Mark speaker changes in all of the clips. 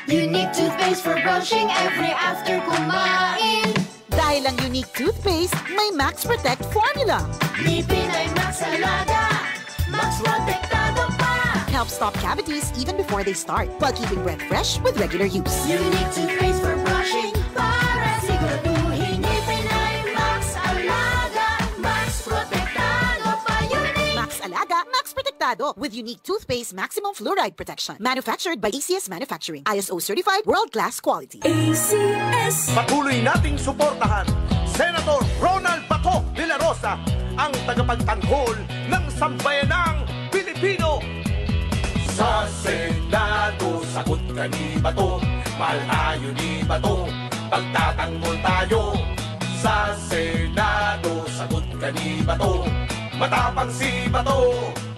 Speaker 1: Unique toothpaste for brushing every after kumain.
Speaker 2: Dahil ang unique toothpaste, may Max Protect formula.
Speaker 1: Ngipin ay Max Alaga, Max Protektado pa.
Speaker 2: Helps stop cavities even before they start, while keeping breath fresh with regular use.
Speaker 1: Unique toothpaste for brushing para siguraduhin ngipin ay Max Alaga, Max Protektado pa. Unique
Speaker 2: Max Alaga, Max Protektado with unique toothpaste maximum fluoride protection. Manufactured by ACS Manufacturing. ISO certified world-class quality.
Speaker 1: ACS.
Speaker 3: Patuloy nating suportahan Senator Ronald Bato de la Rosa, ang tagapagtanggol ng sambayanang Pilipino. Sa Senado, sagot ka ni Bato, mahal tayo ni Bato, pagtatanggol tayo. Sa Senado, sagot ka ni Bato, matapang si Bato,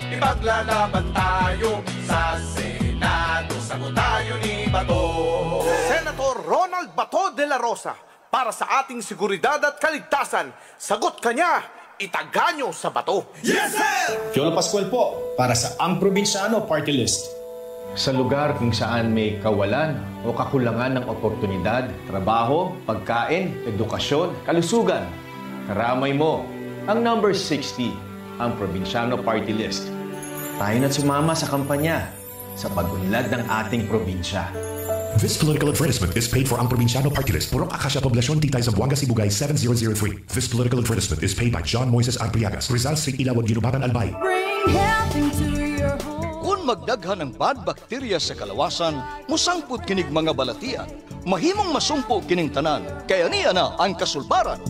Speaker 3: ipaglalaban tayo. Sa Senado, sagot tayo ni Bato. Senator Ronald Bato de la Rosa, para sa ating seguridad at kaligtasan, sagot ka niya, itaganyo sa Bato. Yes, sir!
Speaker 4: Piolo Pascual po, para sa Ang Probinsyano Party List.
Speaker 5: Sa lugar kung saan may kawalan o kakulangan ng oportunidad, trabaho, pagkain, edukasyon, kalusugan, karamay mo ang number 60, Ang Probinsyano Party List. Tayo na't sumama sa kampanya sa pag-unlad ng ating probinsya.
Speaker 6: This political advertisement is paid for Ang Probinsyano Party List, Purok Akasya, Poblacion, Titay, Zamboanga, Sibugay, 7003. This political advertisement is paid by John Moises Arpriagas, Rizal Street, Ilawag, Ginubatan, Albay.
Speaker 1: Bring health into your home.
Speaker 7: Kung magdaghan ng bad bacteria sa kalawasan, musangput kinig mga balatian. Mahimong masumpo kining tanan, kaya niya na ang kasulbaran.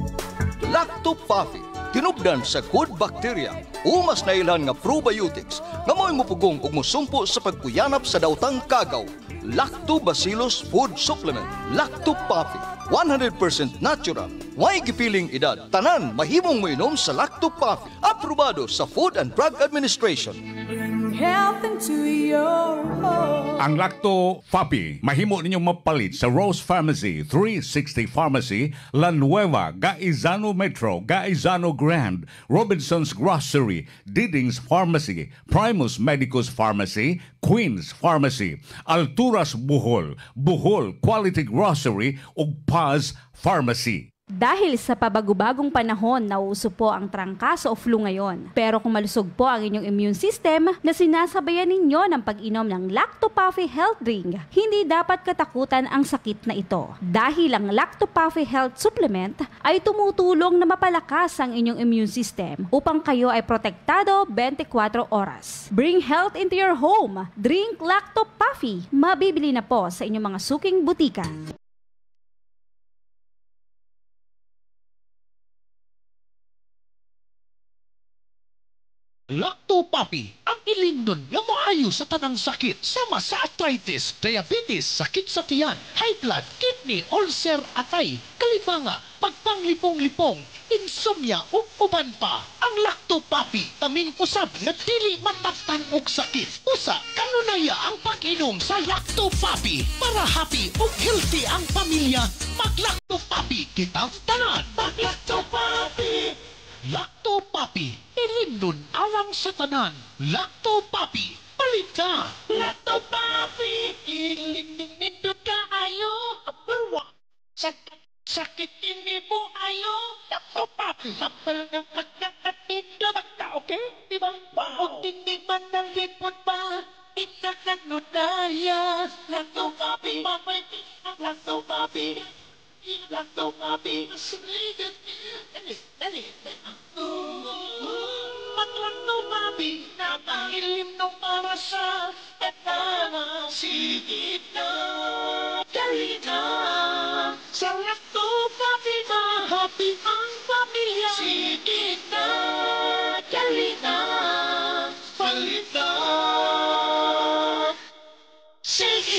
Speaker 7: Lactopuffy, tinubdan sa good bacteria, umas na ilan nga probiotics, nga mo'y mupugong ug musumpo sa pagpuyanap sa dautang kagaw. Lactobacillus Food Supplement, Lactopuffy, 100% natural, way gipiling edad. Tanan mahimong moinom sa Lactopuffy, aprobado sa Food and Drug Administration.
Speaker 1: Bring health into your home.
Speaker 8: Ang Lactopuffy, mahimo ninyong mapalit sa Rose Pharmacy, 360 Pharmacy, La Nueva, Gaizano Metro, Gaizano Grand, Robinson's Grocery, Diding's Pharmacy, Primus Medicus Pharmacy, Queen's Pharmacy, Alturas Bohol, Bohol Quality Grocery, ug Paz Pharmacy.
Speaker 9: Dahil sa pabagubagong panahon, nauuso po ang trangkaso o flu ngayon. Pero kung malusog po ang inyong immune system na sinasabayan ninyo ng pag-inom ng Lactopuffy Health Drink, hindi dapat katakutan ang sakit na ito. Dahil ang Lactopuffy Health Supplement ay tumutulong na mapalakas ang inyong immune system upang kayo ay protektado 24 oras. Bring health into your home. Drink Lactopuffy. Mabibili na po sa inyong mga suking butika.
Speaker 10: Lactopuffy, ang ilindon nga maayo sa tanang sakit sama sa arthritis, diabetes, sakit sa tiyan, high blood, kidney, ulcer, atay, kalibanga, pagpanglipong-lipong, insomnia ug uban pa. Ang Lactopuffy taming usab nga dili mataktan og sakit. Usa kanunaya ang pag-inom sa Lactopuffy para happy ug healthy ang pamilya. Mag-Lactopuffy kitang tanan. Mag-Lactopuffy. Lactopuffy, ilindon alang sa tanan. Lactopuffy, palit ka. Lactopuffy, ilindon ka ayo. Aperwa, sakit ini po ayo. Lactopuffy, kapal ng pagkakatindot ka, okay? Diba? Huwag hindi man nalipot pa. Itakagnoodaya. Lactopuffy, Lactopuffy. Lactopuffy, dali. Mag-Lactopuffy, napailim nung para sa etana. Sigit na, dali na. Sa Lactopuffy, happy ang pamilya. Sigit na, dali na. Palit na.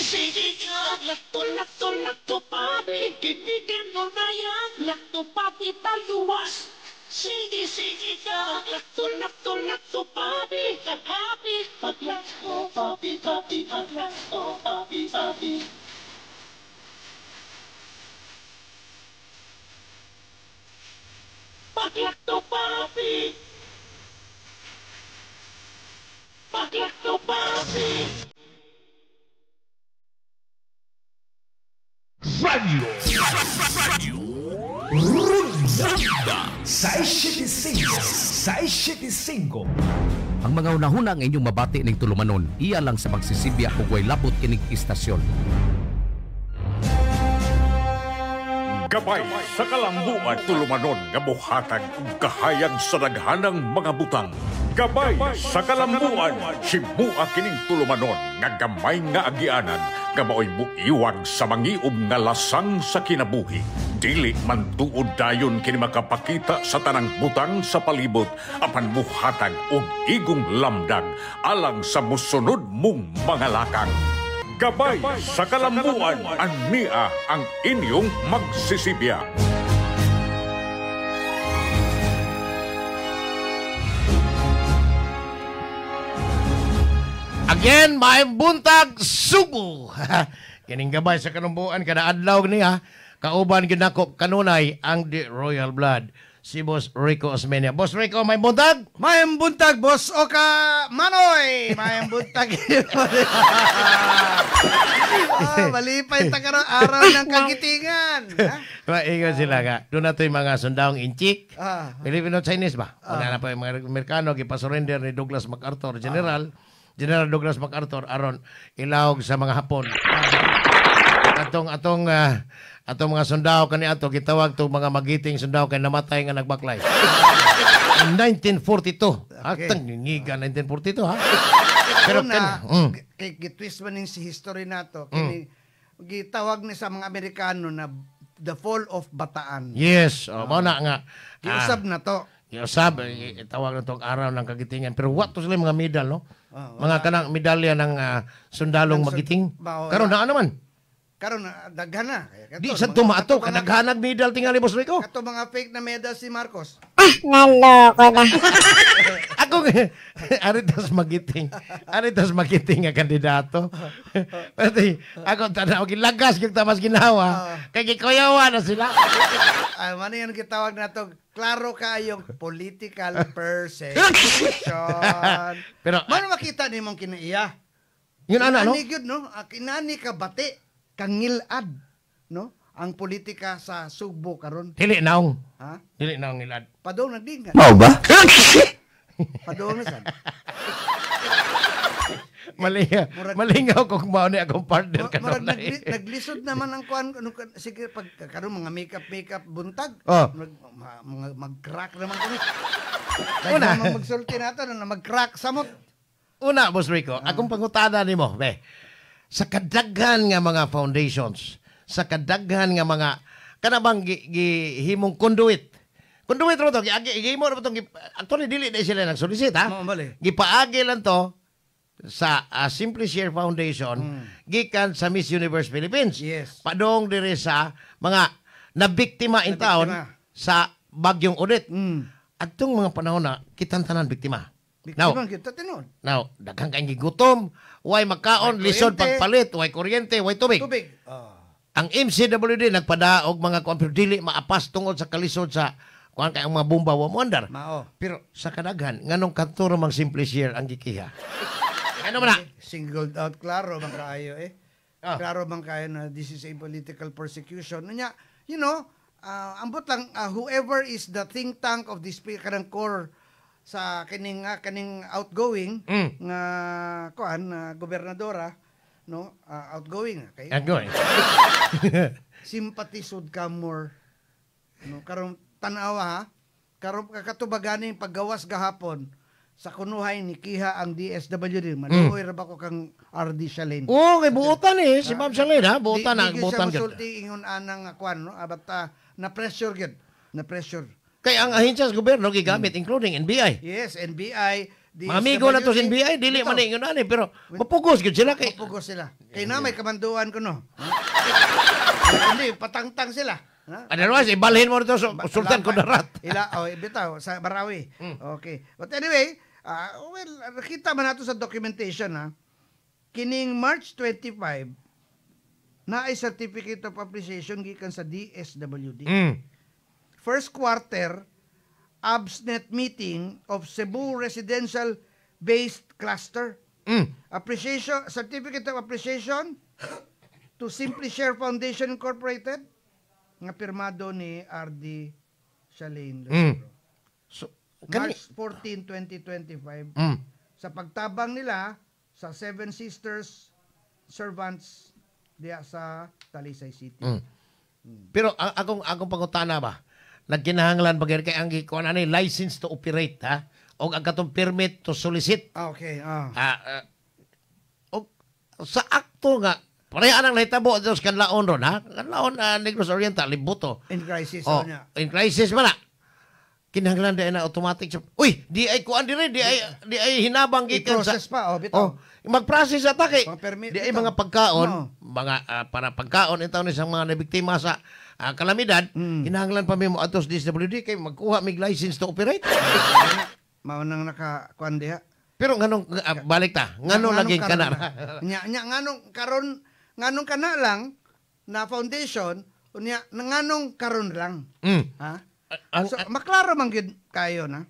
Speaker 10: Sige ka, Lactopuffy, kinigan mo na yan. Lactopuffy, taluwas. Sige ka, Lactopuffy, happy. Pag-Lactopuffy, Pag-Lactopuffy. Pag-Lactopuffy. Pag-Lactopuffy. Radyo.
Speaker 11: Ronda sa 75.
Speaker 12: Ang mga unahuna ang inyong mabati ning tulumanon, iya lang sa pagsisibya ug way labot kining istasyon.
Speaker 8: Gabay sa kalambuan tulumanon nga buhatag ug kahayag sa daghanang mga butang. Gabay sa kalambuan himua kining tulumanon nga gamay nga agianan nga maoy muiwag sa mangiub nga lasang sa kinabuhi. Dili man tuod dayon kini makapakita sa tanang butang sa palibot apan muhatag og igong lamdag alang sa musunod mong mga lakang. Gabay sa kalambuan, ania ang inyong magsisibya.
Speaker 13: Again, may buntag Subo. Kining gabay sa kanumbuan kada adlaw niya, kauban ginako kanunay ang The Royal Blood. Si Boss Rico Osmeña. Boss Rico, may buntag?
Speaker 14: May buntag, Boss Oka Manoy! May buntag. Malipay tagaro araw ng kagitingan.
Speaker 13: Maingon sila nga. Doon na ito yung mga sundawang inchik. Filipino-Chinese ba? Una na pa yung mga Amerikano, gipasurrender ni Douglas MacArthur, General Douglas MacArthur, aron ilawag sa mga Hapon. Atong mga sundao kani ato gitawag to mga magiting sundao kay namatay nga nagbaklay. In 1942. Atang ngingiga 1942 ha.
Speaker 14: Pero kay gitwist man ning si history nato kini gitawag ni sa mga Amerikano na the fall of Bataan.
Speaker 13: Yes, mao na nga.
Speaker 14: Giusab na to.
Speaker 13: Giusab itawag na tong araw ng kagitingan. Pero what to sila mga medal no? Mga kanang medalya ng sundalong magiting. Karon na naman.
Speaker 14: Karon daghan na.
Speaker 13: Di sa tumato kadaghanag medal tingali Boss Rico.
Speaker 14: Kato mga fake na medal si Marcos.
Speaker 15: Naloko na.
Speaker 13: Ako aritas magiting nga kandidato. Pati ako tanaw gilagas gyud tamas ginawa. Kay gikuyawa na sila.
Speaker 14: Ay man yan gitawag nato klaro kayong political persecution.
Speaker 13: Pero
Speaker 14: mano makita nimong kinaiya.
Speaker 13: Yun ano no?
Speaker 14: Gyud no, kinani ka bati kangilad no ang politika sa Subo karon.
Speaker 13: Dili naong.
Speaker 14: Ha?
Speaker 13: Dili naong ngilad.
Speaker 14: Padong nagdingan.
Speaker 13: Mao ba?
Speaker 14: Padong na sad.
Speaker 13: Malingaw kung mao ni akong partner
Speaker 14: karon. Naglisod naman ang kuan sige pag karon mga makeup buntag. Mag-crack naman kami. Una magsulti nato na mag-crack samot.
Speaker 13: Una Boss Rico, akong pangutana nimo, be. Sa kadaghan nga mga foundations, sa kadaghan nga mga kanabang gihimong conduit. Conduit ro to, gihimo ro to. Actually dili na sila nagsolicit ha. Gipaagi lang to sa Simply Share Foundation gikan sa Miss Universe Philippines.
Speaker 14: Yes.
Speaker 13: Padong diri sa mga nabiktima in town sa Bagyong Odette. Adtong mga panahon na kitang tanan biktima. Now, daghang kayong gigutom, way makaon, lisod pagpalit, way kuryente, way tubig. Ang MCWD nagpadaog mga kuan pero dili maapas tungod sa kalisod sa kuan kay ang mga bomba wa mo andar. Pero sa kadaghan nganong kanto mang Simple Share ang gikiha. Ano man na?
Speaker 14: Singled out klaro man kaayo Klaro man kaayo na this is a political persecution. Nya, you know, ambot lang whoever is the think tank of this kanang core sa kaning outgoing nga kuan gobernadora no outgoing kay sympathisod ka more no karon tan-awa ha karon kakatubaganing paggawas gahapon sa kunuhay ni Kiha ang DSWD maluoy ra ba ko kang RD Shalin
Speaker 13: kay buotan si Ma'am Shalin ha buotan
Speaker 14: gyud ingon anang kuan no abat na pressure
Speaker 13: kaya ang ahensya sa gobyerno gigamit including NBI.
Speaker 14: Yes, NBI.
Speaker 13: Mamigo na to sa NBI, dili man ingon ani pero mapugos gyud sila kay.
Speaker 14: Mapugos sila. Kay na may kamanduan ko no. Hindi patangtang sila.
Speaker 13: Otherwise ibalhin mo nito Sultan Kudarat.
Speaker 14: Bitaw sa Marawi. Okay. But anyway, nakita man nato sa documentation kining March 25 na ay certificate of appreciation gikan sa DSWD. First quarter ABSNet meeting of Cebu Residential Based Cluster. Appreciation, certificate of appreciation to Simply Share Foundation Incorporated nga pirmado ni R.D. Shalane.
Speaker 13: So,
Speaker 14: March 14, 2025 sa pagtabang nila sa Seven Sisters Servants diya sa Talisay City.
Speaker 13: Pero akong pangutana ba, nagkinahanglan ba kay ang gikuan ani license to operate ha o ang katong permit to solicit.
Speaker 14: Okay.
Speaker 13: Sa akto nga pareha nang nahitabo dos kanlaon ron ha. Kanlaon Negros Oriental libuto.
Speaker 14: In crisis niya.
Speaker 13: In crisis man na. Kinahanglan din na automatic. Uy, di ay kuan dire, di ay hinabang gikan sa
Speaker 14: i-process pa bitaw.
Speaker 13: Mag-process ata kay di ay
Speaker 14: bitaw.
Speaker 13: mga pagkaon, mga para pagkaon itaw ni sang mga nabiktima sa kalamidad, kinahanglan pa mi mo atos DSWD kay magkuha mig license to operate.
Speaker 14: Mao nang nakakuan diha.
Speaker 13: Pero nganong balik ta, nganong lagi kana.
Speaker 14: Nya nganong kana lang na foundation unya nganong karon lang. Ha? So, maklaro man gid kayo na.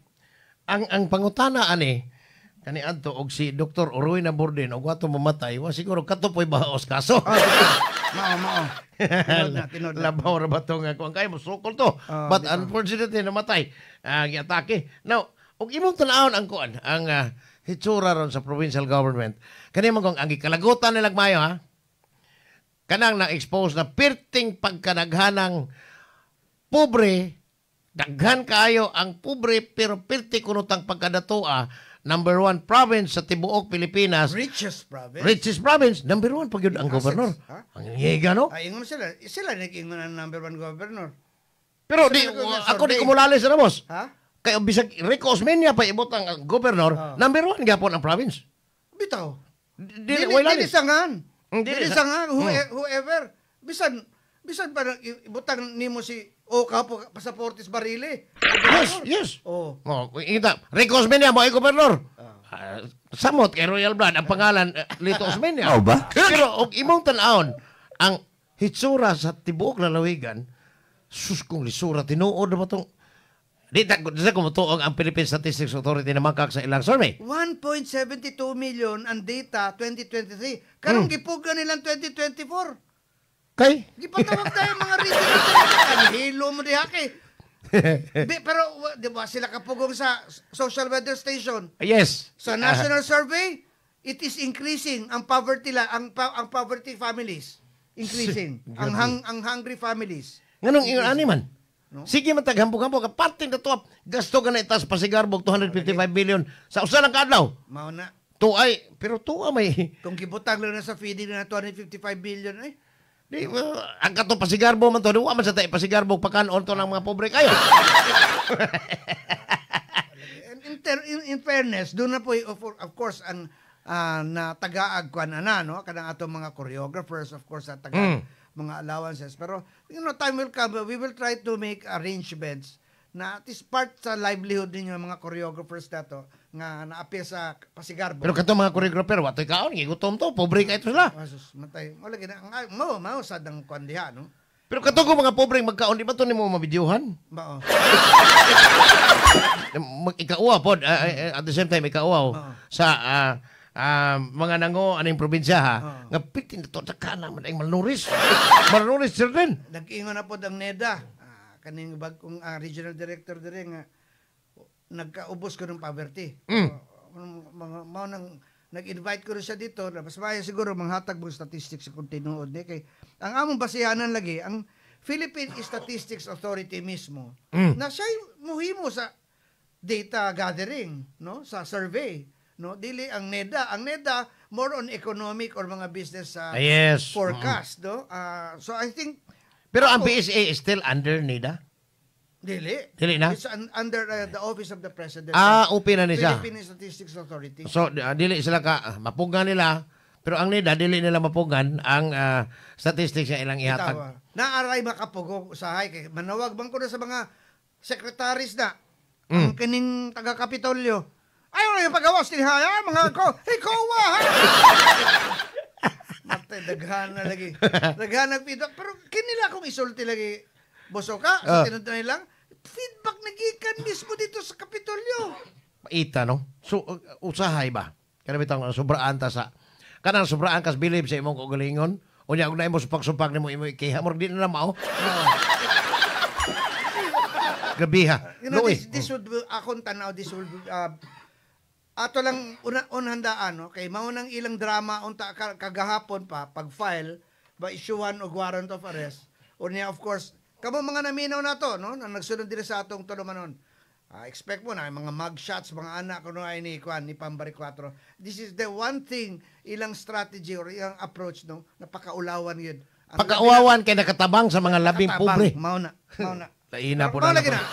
Speaker 13: Ang pangutana ani kani adto og si Dr. Oroy na Borden og wato mamatay, wa siguro katupoy baos kaso.
Speaker 14: Mao. Tinod na.
Speaker 13: Labaw ra ba to nga kung kay mo sukol to. But unfortunately namatay. Giatake. Now, og imong tan-awon ang kuan, ang hitsura ron sa provincial government. Kani man kung ang gikalagutan nila mayo ha. Kanang na-expose na perting pagkanaghanang pobre. Daghan kaayo ang pobre pero perti kunutang pagkadatoa. Number 1 province sa tibuok Pilipinas.
Speaker 14: Richest
Speaker 13: province. Number 1 pag yun ang gobernador. Ang yega, no?
Speaker 14: Ay, ingon sila nag-ingon ang number 1 governor.
Speaker 13: Pero ako di kumulali sa Ramos.
Speaker 14: Ha?
Speaker 13: Kaya bisag Rico Osmeña pa ibot ang gobernador. Number 1 gapon ang province.
Speaker 14: Bitaw.
Speaker 13: Dili
Speaker 14: sangan. Whoever. Bisan pa ibutang nimo si kapo Pasaportes Barile.
Speaker 13: Yes. Rico Osmeña mo ay gobernador. Samot kay Royal Blood ang pangalan Lito Osmeña.
Speaker 15: Ba?
Speaker 13: Pero og imong tan-awon ang hitsura sa tibuok lalawigan, sus kong lisura tinuod na ba tong di sa kumutuog ang Philippine Statistics Authority na makak sa ilang survey.
Speaker 14: 1.72 million ang data 2023. Karong gipugan nilang 2024.
Speaker 13: Kay?
Speaker 14: Gipatawag tayo mga regional. Hilo mo diha kay. Pero di ba sila kapugong sa social weather station?
Speaker 13: Yes.
Speaker 14: Sa national survey, it is increasing ang poverty ang poverty families increasing. ang hungry families.
Speaker 13: Nganong ingon ani man? No? Sige man taghambog-hambog ka parting na tuwap. Gasto ka na itas pa sigarbog 255 million sa usa lang kadlaw.
Speaker 14: Mao na.
Speaker 13: Tuay, pero tuwa may.
Speaker 14: Kung gibutang lang na sa feeding na 255 billion ay.
Speaker 13: Di, ang kato pasigarbo man to, di man sa tayo pasigarbo pagkanon to ng mga pobre kayo.
Speaker 14: in fairness, doon na po, of course, ang na tagaag ko no? Kanang atong mga choreographers, of course, at tagaag mga allowances. Pero, time will come, we will try to make arrangements na at least part sa livelihood ninyo mga choreographers na to nga naapil sa pasigarbo.
Speaker 13: Pero kato mga choreographer, watoy kaon, gigutom to, pobre kayo sila.
Speaker 14: Masus, matay. Wala gina, mao sad ang kwandiha, no?
Speaker 13: Pero kato ko mga pobre magkaon, di ba to nimo mabidyohan?
Speaker 14: Bao.
Speaker 13: Ikauwa pod, at the same time ikauwa sa mga nango aning probinsya ha. Nga pitin to takana man ay malnuris. Malnuris sir din.
Speaker 14: Nag-ingon na pod ang NEDA. Kaning bagong regional director dire nga nagkaubos ko ng poverty. Mao nang nag-invite ko rin siya dito. Mas maya siguro manghatag mo statistics sa kontinuod ni kay ang among basihanan lagi ang Philippine Statistics Authority mismo na siya muhimo sa data gathering, no, sa survey, no, dili ang NEDA more on economic or mga business forecast, no. So I think
Speaker 13: pero ang PSA is still under NEDA? Dili na?
Speaker 14: It's under the Office of the President.
Speaker 13: Open na niya.
Speaker 14: Philippine Statistics Authority.
Speaker 13: So, dili sila mapugan nila, pero ang NEDA, dili nila mapugan ang statistics na ilang ihatag.
Speaker 14: Naaray makapugong usahay. Kay manawag bang ko na sa mga secretaries na, ang kining taga-Kapitolyo. Ayaw na yung pagawas ni Haya, mga ko, ikaw ha! Matay, daghan na lagi. Daghan na feedback. Pero kinila akong isulti lagi. Boso ka, sa tinunod na nilang, feedback nagikan mismo dito sa Kapitolyo.
Speaker 13: Maita, no? So, usahay ba? Kaya bitang sobraan ta sa, kanang sobraan kas bilib sa imong kagalingon, Unya og naay mo supak-supak nimo imo ikiha mo di na mao. Gabi ha.
Speaker 14: You know,
Speaker 13: Luoy.
Speaker 14: this would be, akong tanaw, this will be, ato lang unhandaan, no? Kay mao nang ilang drama unta kagahapon pa, pag-file, ba issuehan og warrant of arrest. Unya, of course, kamo mga naminaw na to, no? Na nagsunod din sa atong tulumanon. Expect mo na, mga mugshots, mga anak, kuno ay ni Pambari 4. This is the one thing, ilang strategy or ilang approach, no? Napakaulawan yun.
Speaker 13: Pagkauwawan kay nakatabang sa mga labing pobre.
Speaker 14: Mao na.
Speaker 13: Laina po
Speaker 14: Mao
Speaker 13: na.
Speaker 14: lagi na.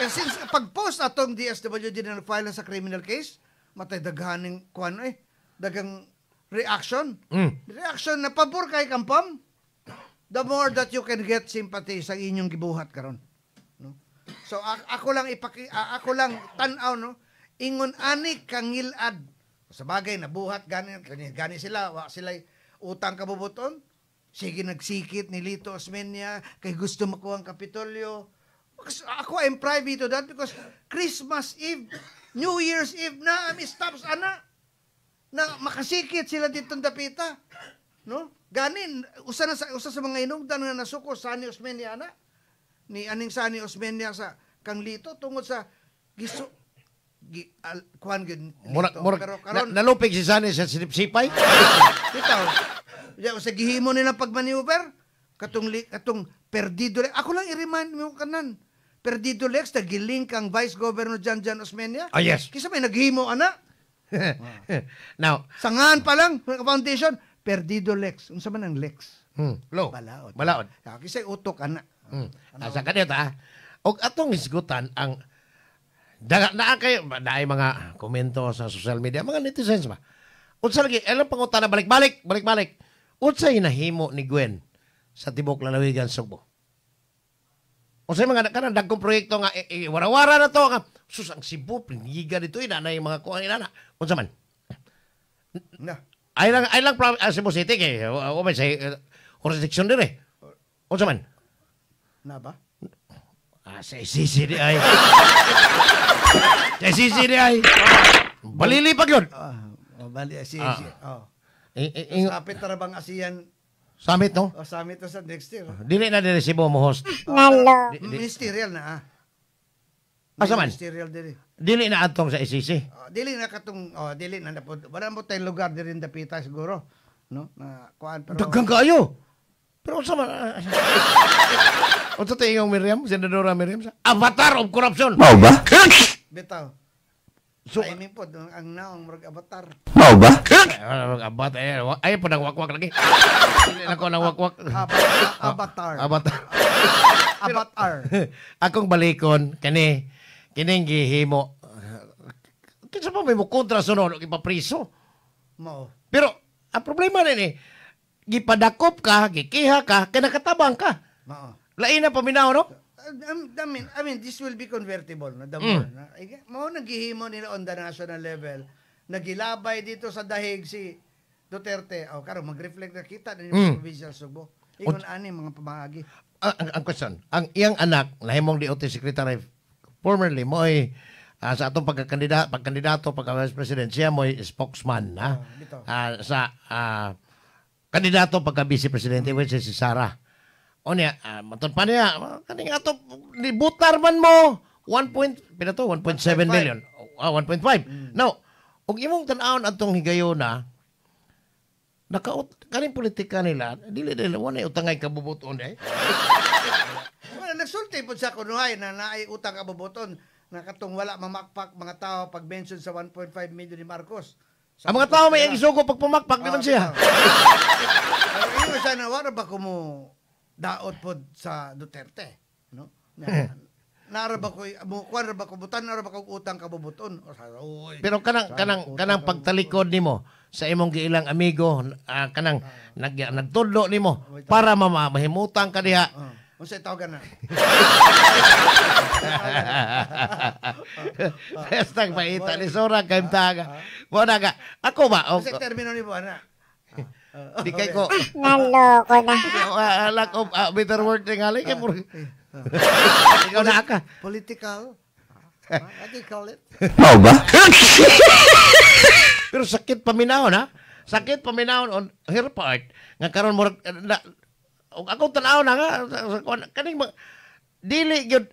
Speaker 14: Since pag-post atong DSWD na file sa criminal case, matay daghaning dagang reaction. Reaction na pabor kay Kampam. The more that you can get sympathy sa inyong gibuhat karon. No? So ako lang tan-aw, no. Ingon ani kangilad. Sa bagay nabuhat gani sila, wa sila utang kabubuton. Sige nagsikit ni Lito Osmeña kay gusto makuha ang Kapitolyo. Ako I'm privy to that because Christmas Eve, New Year's Eve na stops ana na makasikit sila dito ng dapita. No? Ganin usa sa mga inungdan na nasuko Sani Osmeña ana ni aning Sani Osmeña sa kang Lito tungod sa kuan gid.
Speaker 13: Pero karon nalupig si Sani sa sipay.
Speaker 14: Bitaw. Ya sa gihimo nila pagmaneuver katong perdido lex. Ako lang i-remind mo kanan. Perdido lex tagilink ang Vice Governor Jan Osmeña.
Speaker 13: Ah, yes.
Speaker 14: Kisa may naghimo ana.
Speaker 13: Now,
Speaker 14: sangan pa lang foundation perdido lex. Unsa man ang lex?
Speaker 13: Low. Balaod.
Speaker 14: Kisa utok ana.
Speaker 13: Asa kanita og atong isgutan ang naa kayo naay mga komento sa social media mga netizens ba. Unsa lagi alam pangutana balik-balik. Unsay nahimo ni Gwen sa tibok lalawigan Subo? Unsay mga kanang dagkong proyekto nga warawara na to nga sus ang Cebu piniga dito ina na mga kuan ina. Unsa man?
Speaker 14: Na.
Speaker 13: Ay lang Cebu City kay o may say jurisdiction dire. Unsa man?
Speaker 14: Na ba?
Speaker 13: Sa ICC ay. Sa ICC ay. Balili pag yun.
Speaker 14: Bali ICC. Sapit na bang ASEAN
Speaker 13: Summit, no?
Speaker 14: Summit sa next year.
Speaker 13: Dili na dili Cebu mo host.
Speaker 14: Ministerial na
Speaker 13: Asa man?
Speaker 14: Ministerial dili.
Speaker 13: Dili na atong sa ICC.
Speaker 14: Dili na katong dili na wala mo tayong lugar diri in dapita siguro, no? Na kuan pero
Speaker 13: daghang kaayo. Pero unsa man? Unsa tay yung Miriam, Senadora Miriam sa Avatar of Corruption.
Speaker 5: Mao ba?
Speaker 14: Bitaw.
Speaker 13: So,
Speaker 14: timing po ang naong murag avatar.
Speaker 5: Mao ba?
Speaker 13: Avatar ay pa nang wakwak lagi. Dili na ko nang wakwak.
Speaker 14: Avatar.
Speaker 13: Akong balikon kining gihimo. Kinsa pa may mo kontra sunod ipapriso.
Speaker 14: Mao.
Speaker 13: Pero ang problema ni gipadakop ka, gikiha ka, kay nakatabang ka.
Speaker 14: Mao.
Speaker 13: Lain na paminaw, no?
Speaker 14: I mean, this will be convertible. No? The more, mao naghihimo nila on the national level. Nagilabay dito sa dahig si Duterte. Karon mag-reflect na kita din sa provincial Subo. Ingon ani mga pamahagi.
Speaker 13: Ang question, ang iyang anak, nahimong DOT Secretary, formerly, mo ay sa atong pagkandidato, pagka-vice president, siya mo ay spokesman sa kandidato pagka-vice presidente, which is si Sara. O niya, matod pa niya, kaning ato, butar man mo, 1.7 million. 1.5. Now, kung imong tan-awon atong higayon na, kaning politika nila, dili wala utangay kabubuton eh.
Speaker 14: Well, nagsulti po sa kunuhay na naay utang kabubuton na katong wala mamakpak mga tao pag mention sa 1.5 million ni Marcos.
Speaker 13: Ang mga tao may isugo pag pumakpak naman siya.
Speaker 14: Pero yung isa na wala ba kumo daot pod sa Duterte, no? Naraba ko kuan ba ko butan naraba ko utang kabubuton.
Speaker 13: Pero kanang pagtalikod nimo sa imong giilang amigo kanang nagtudlo nimo para mahimutang ka diha.
Speaker 14: Unsay tawagan na?
Speaker 13: Hashtag paita ni Sora kaimtaga. Mo na ka. Ako ba?
Speaker 14: Unsay termino ni ana?
Speaker 13: Di kay ko.
Speaker 1: Naloko na.
Speaker 13: Lack of better word tingali kay mo. Ikaw na ka.
Speaker 14: Political. What do you call it?
Speaker 5: Mao ba?
Speaker 13: Pero sakit paminaw na. sakit paminawon on her part nga karon mo ako tanaw na nga kaning dili gyud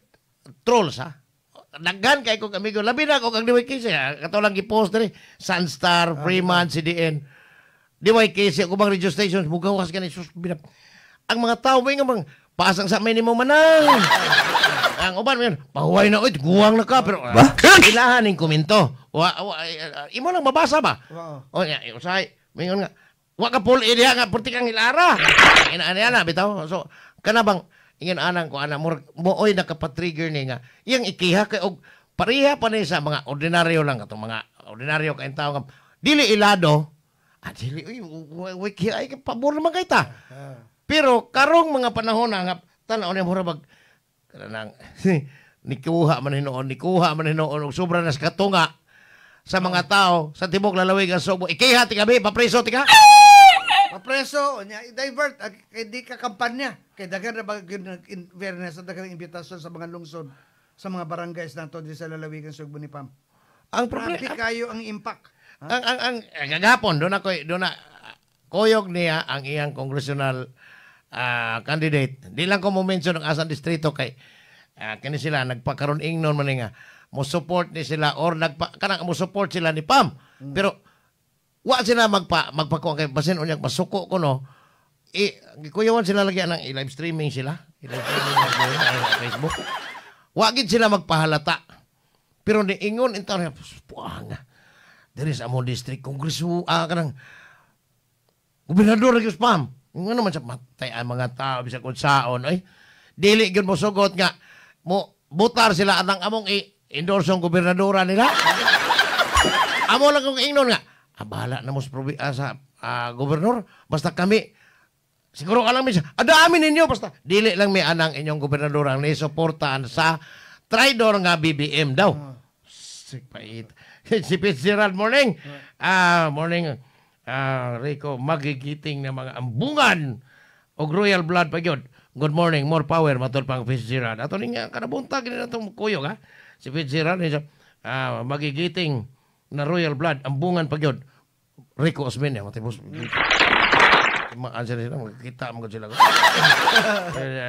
Speaker 13: trolls ha. Daghan kay kog amigo labi na kog ang DYKC kato lang gi-post diri Sunstar, Freeman, CDN. DYKC ako bang radio stations mugawas kani sus binap. Ang mga tao may nga pasang sa minimum manang. Ang uban man pahuway na oy guwang na ka pero ilahan ning komento. Imo lang mabasa ba? O nya usay mingon nga wa ka pul diha nga perti kang ilara. Ina bitaw. So kana bang ingin anang ko ana mo oy nakapatrigger ni nga iyang ikiha kay og pareha pa ni sa mga ordinaryo lang katong mga ordinaryo kay tao nga dili ilado dili wiki ay pabor naman kay ta pero karong mga panahon nga tan-aw ni mura bag kanang nikuha man hinoon og sobra na sa katunga sa mga tao sa tibok lalawig ang Subo ikiha ti gabi papreso ti ka
Speaker 14: mapreso nya i-divert kay di ka kampanya kay daghan ra ba in fairness daghan imbitasyon sa mga lungsod sa mga barangays nato di sa lalawigan sa Subo ni Pam. Ang problema kayo ang impact.
Speaker 13: Ang gagapon do na koyog niya ang iyang congressional candidate. Di lang ko mo mention ang asang distrito kay kani sila nagpakaron ingnon man nga mo support ni sila or kanang mo support sila ni Pam. Pero wa sila magpakuha kay basin unya masuko ko no gikuyawan sila lagi nang i-live streaming sila sa Facebook wa gid sila magpahalata pero niingon intaw puanga there is among district kongreso kanang gobernador gyud Pam ngano man sa matay ang mga tao bisag unsaon ay dili gyud mo sugot nga mo butar sila anang among i-endorse ang gobernadora nila amo lang kong ingnon nga bahala na mo sa gobernador. Basta kami, siguro ka lang may adaamin ninyo. Basta, dili lang may anang inyong gobernador ang nisuportahan sa traidor nga BBM daw. Sikpait. Si Fitzgerald, morning. Morning. Rico, magigiting na mga ambungan og royal blood pa yun. Good morning, more power, matol pang Fitzgerald. Ato nga, kanabuntag na itong kuyog, ha? Si Fitzgerald, magigiting na royal blood, ambungan pag yun. Rico Osmeña, matibos. Answer sila, magkita mo sila.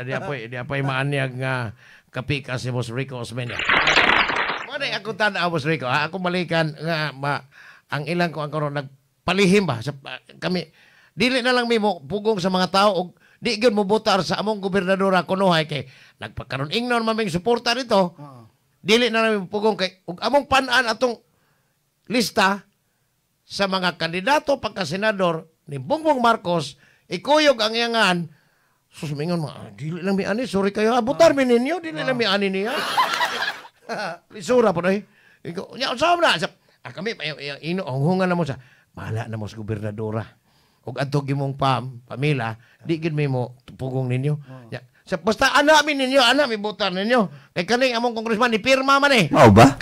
Speaker 13: Di apoy maanyag nga kapika si Boss Rico Osmeña. Muna ako tanaw, Boss Rico. Ako malikan nga ang ilang ko ang karon nagpalihim ba? Kami, dili na lang mo pugong sa mga tao og di gyud mo botar sa among gobernadora kunuhay kay nagpakaron ingnon maming suporta dito. Dili na lang pugong kay og among pan-an atong lista sa mga kandidato pagka-senador ni Bongbong Marcos, ikuyog ang iyangan, susumingon mo, dili lang mi ani, sorry kayo, abutar mi ninyo, dili lang mi ani niya. Lisura po na eh. Saan na? Kami, inuunghungan na mo sa, bahala na mo sa gobernadora. Kung atog mong pamila, di gid mi mo pugong ninyo. Basta anamin ninyo, anamin butar ninyo. Kay kaning among congressman, ni pirma man eh.
Speaker 15: Oo ba?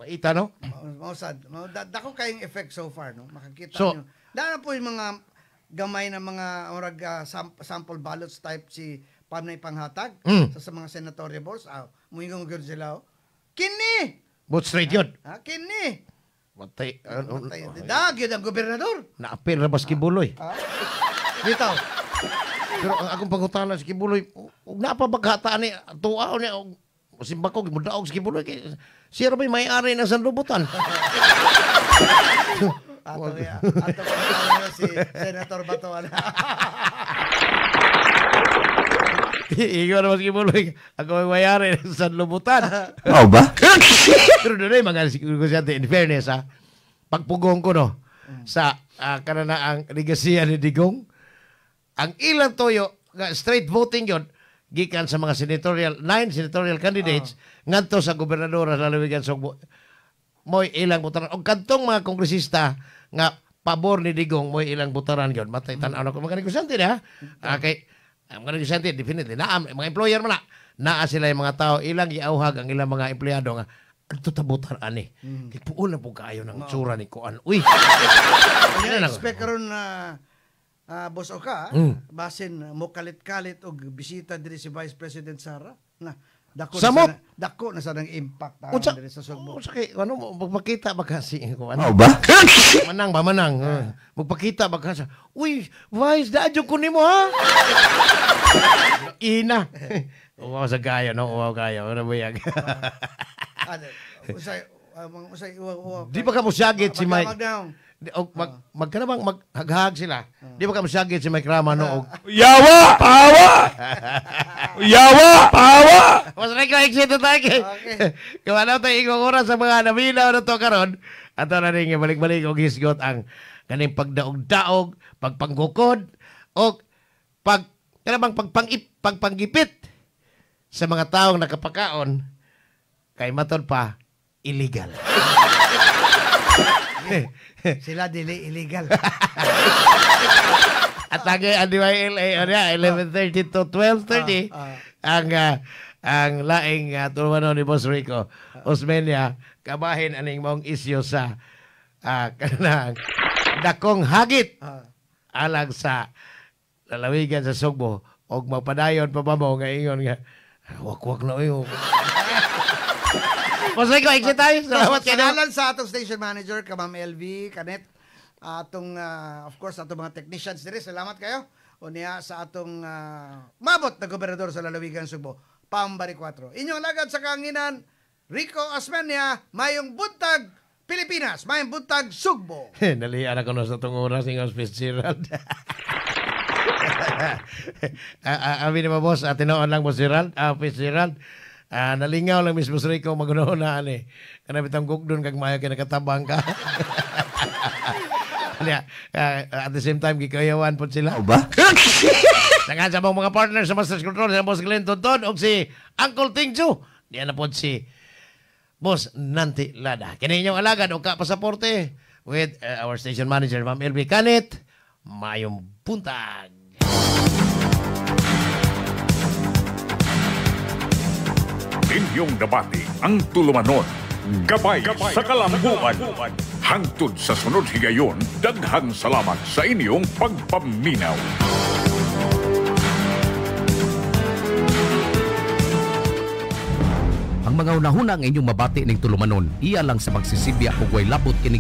Speaker 13: Paita, no?
Speaker 14: Mausad. Dako kayong effect so far, no? Makakita
Speaker 13: So,
Speaker 14: nyo. Dahil po yung mga gamay na mga sample ballots type si Pam na ipanghatag sa mga senatorial balls. Muingong gyud sila. Kini!
Speaker 13: Vote straight yun.
Speaker 14: Kini!
Speaker 13: Matay.
Speaker 14: Dag yun ang gobernador.
Speaker 13: Naapil na ba si Kibuloy?
Speaker 14: Bitaw.
Speaker 13: Pero ang akong pangutana si Kibuloy, napabaghataan ni tuwa niya, simbakog, mudaog si Kibuloy. Siya rin may-ari ng sanlubutan.
Speaker 14: Ato si Senator Batuan.
Speaker 13: Iyon naman si Kibuloy. Ako may-ari ng sanlubutan.
Speaker 15: Oo ba?
Speaker 13: Pero doon ay mga negosyante, in fairness, pagpugong ko, no, sa kananaang negosya ni Digong, ang ilang toyo, straight voting yun, gikan sa mga senatorial, 9 senatorial candidates, ngadto sa gobernadora sa lalawigan Subo. Mo'y ilang butaran. O kantong mga kongresista nga pabor ni Digong, mo'y ilang butaran yun. Matay tanaw na ko. Mga negosyante na, kay mga negosyante, definitely, mga employer man naa sila yung mga tao, ilang iauhag ang ilang mga empleyado nga, ito tabutar ani. Kaya puul na po kayo ng tsura ni Kuan. Uy!
Speaker 14: Expect karon na Boss Oka, basin mo kalit-kalit og bisita diri si Vice President Sara na
Speaker 13: Samot.
Speaker 14: Dako na sa nang impact
Speaker 13: Unsa
Speaker 14: diri sa Sugbo.
Speaker 13: unsa kay ano magpakita ba kasi ano?
Speaker 5: Ano ba?
Speaker 13: Manang ba manang? Magpakita ba kasi? Uy, Vice, daadyo ko nimo ha. Ina. Wow sa gaya no, wow gaya. Ano ba yan?
Speaker 14: Usay
Speaker 13: Di ba ka mo sagit si Mike?
Speaker 14: Magdaong.
Speaker 13: Magkana bang maghahag sila? Di ba ka mo sagit si Mike Rama no?
Speaker 8: Yawa! Pawa! Yawa! Pawa!
Speaker 13: Mas excited tayo kay. Kumanaw tayo ikong oras sa mga naminaw na to karon. Ato na rin balik-balik og hisgot ang kaning pagdaog-daog, pagpanggukod, o pagpanggipit sa mga taong nakapakaon kay matod pa illegal.
Speaker 14: Sila dili illegal.
Speaker 13: At ang DYLA 11:30 to 12:30 ang laing tulmanon ni Boss Rico Osmeña kabahin aning mong isyu sa kanang dakong hagit alang sa lalawigan sa Sugbo og magpadayon pa ba mo nga ingon nga wak na uyo. Boss Rico, exit tayo. Salamat kayo.
Speaker 14: Salamat sa atong station manager, ka Ma'am LV, Kanet, atong, of course, atong mga technicians diri. Salamat kayo. O niya sa atong mabot na gobernador sa lalawigan Sugbo, Pambari 4. Inyong lagad sa kanginan, Rico Osmeña, mayong buntag Pilipinas, mayong buntag Sugbo.
Speaker 13: Nalian ako na sa itong oras ng Fitzgerald. Amin naman, boss, tinoon lang, Boss Fitzgerald. Nalingaw lang mismo sa Rico, magunoon na, kanabit ang gugdon kag mayo kinakatabang ka. At the same time, gikayawan po sila.
Speaker 5: Ba?
Speaker 13: Nangan sa mga partners sa Masters Control, si Boss Glenn Tonton, o si Uncle Tingju. Diyan na po si Boss Nanti Lada. Kini inyong alagad o kapasaporte with our station manager, Ma'am LB Canet. Mayong buntag.
Speaker 8: Inyong nabati ang tulumanon. Gabay sa kalambuan. Hangtod sa sunod higayon, daghang salamat sa inyong pagpaminaw.
Speaker 12: Ang mga unahuna ang inyong mabati ning tulumanon, iya lang sa pagsisibya ug way labot kini